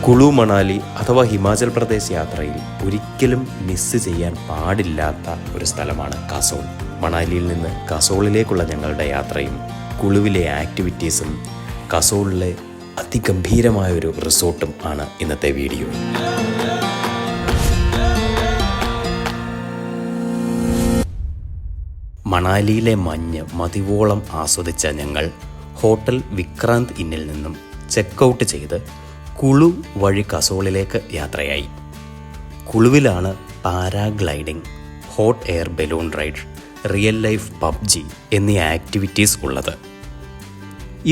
കുളു മണാലി അഥവാ ഹിമാചൽ പ്രദേശ് യാത്രയിൽ ഒരിക്കലും മിസ് ചെയ്യാൻ പാടില്ലാത്ത ഒരു സ്ഥലമാണ് കസോൾ. മണാലിയിൽ നിന്ന് കസോളിലേക്കുള്ള ഞങ്ങളുടെ യാത്രയും കുളുവിലെ ആക്ടിവിറ്റീസും കസോളിലെ അതിഗംഭീരമായൊരു റിസോർട്ടും ആണ് ഇന്നത്തെ വീഡിയോ. മണാലിയിലെ മഞ്ഞ് മതിവോളം ആസ്വദിച്ച ഞങ്ങൾ ഹോട്ടൽ വിക്രാന്ത് ഇന്നിൽ നിന്നും ചെക്ക് ചെയ്ത് കുളു വഴി കസോളിലേക്ക് യാത്രയായി. കുളുവിലാണ് paragliding, hot air balloon ride, real life PUBG എന്നീ ആക്ടിവിറ്റീസ് ഉള്ളത്.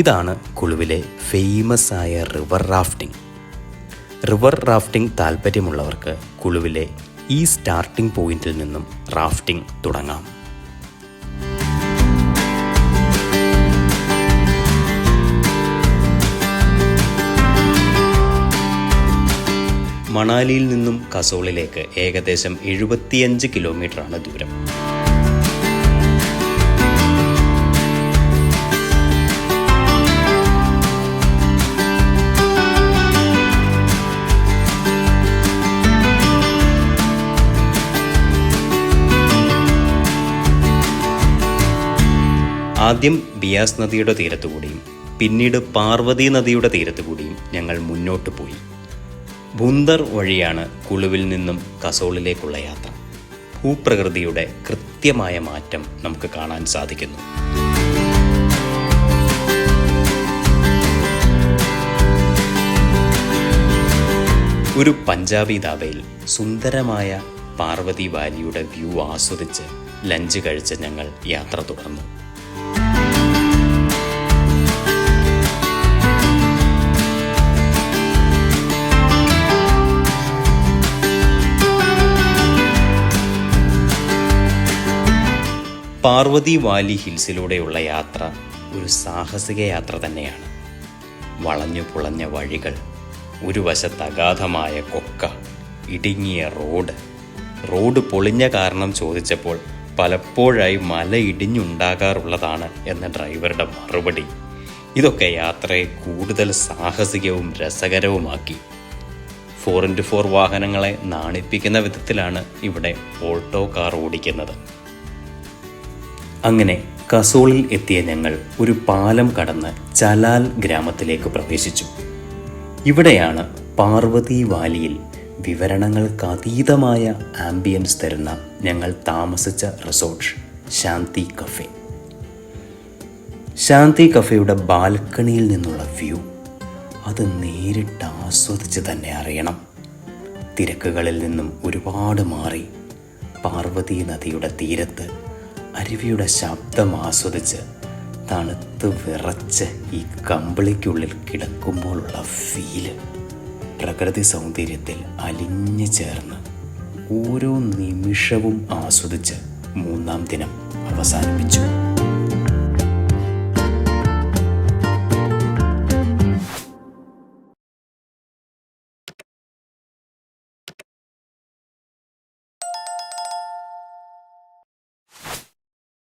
ഇതാണ് കുളുവിലെ ഫേമസ് ആയ റിവർ റാഫ്റ്റിംഗ്. റിവർ റാഫ്റ്റിംഗ് താല്പര്യമുള്ളവർക്ക് കുളുവിലെ ഈ സ്റ്റാർട്ടിംഗ് പോയിന്റിൽ നിന്നും റാഫ്റ്റിംഗ് തുടങ്ങാം. മണാലിയിൽ നിന്നും കസോളിലേക്ക് ഏകദേശം 75 കിലോമീറ്ററാണ് ദൂരം. ആദ്യം ബിയാസ് നദിയുടെ തീരത്തുകൂടിയും പിന്നീട് പാർവതി നദിയുടെ തീരത്തുകൂടിയും ഞങ്ങൾ മുന്നോട്ട് പോയി. ഭുന്ദർ വഴിയാണ് കുളുവിൽ നിന്നും കസോളിലേക്കുള്ള യാത്ര. ഭൂപ്രകൃതിയുടെ കൃത്യമായ മാറ്റം നമുക്ക് കാണാൻ സാധിക്കുന്നു. ഒരു പഞ്ചാബി ധാബയിൽ സുന്ദരമായ പാർവതി വാലിയുടെ വ്യൂ ആസ്വദിച്ച് ലഞ്ച് കഴിച്ച് ഞങ്ങൾ യാത്ര തുടർന്നു. പാർവതി വാലി ഹിൽസിലൂടെയുള്ള യാത്ര ഒരു സാഹസിക യാത്ര തന്നെയാണ്. വളഞ്ഞു പുളഞ്ഞ വഴികൾ, ഒരു വശത്ത് അഗാധമായ കൊക്ക, ഇടുങ്ങിയ റോഡ് പൊളിഞ്ഞ കാരണം ചോദിച്ചപ്പോൾ പലപ്പോഴായി മല ഇടിഞ്ഞുണ്ടാകാറുള്ളതാണ് എന്ന ഡ്രൈവറുടെ മറുപടി ഇതൊക്കെ യാത്രയെ കൂടുതൽ സാഹസികവും രസകരവുമാക്കി. 4x4 വാഹനങ്ങളെ നാണിപ്പിക്കുന്ന വിധത്തിലാണ് ഇവിടെ ഓൾട്ടോ കാർ ഓടിക്കുന്നത്. അങ്ങനെ കസോളിൽ എത്തിയ ഞങ്ങൾ ഒരു പാലം കടന്ന് ചലാൽ ഗ്രാമത്തിലേക്ക് പ്രവേശിച്ചു. ഇവിടെയാണ് പാർവതി വാലിയിൽ വിവരണങ്ങൾക്കതീതമായ ആംബിയൻസ് തരുന്ന ഞങ്ങൾ താമസിച്ച റിസോർട്ട് ശാന്തി കഫേ. ശാന്തി കഫേയുടെ ബാൽക്കണിയിൽ നിന്നുള്ള വ്യൂ അത് നേരിട്ട് ആസ്വദിച്ച് തന്നെ അറിയണം. തിരക്കുകളിൽ നിന്നും ഒരുപാട് മാറി പാർവതി നദിയുടെ തീരത്ത് അരുവിയുടെ ശബ്ദം ആസ്വദിച്ച് തണുത്ത് വിറച്ച് ഈ കമ്പിളിക്കുള്ളിൽ കിടക്കുമ്പോഴുള്ള ഫീല്, പ്രകൃതി സൗന്ദര്യത്തിൽ അലിഞ്ഞു ചേർന്ന് ഓരോ നിമിഷവും ആസ്വദിച്ച് 3-ാം ദിനം അവസാനിപ്പിച്ചു.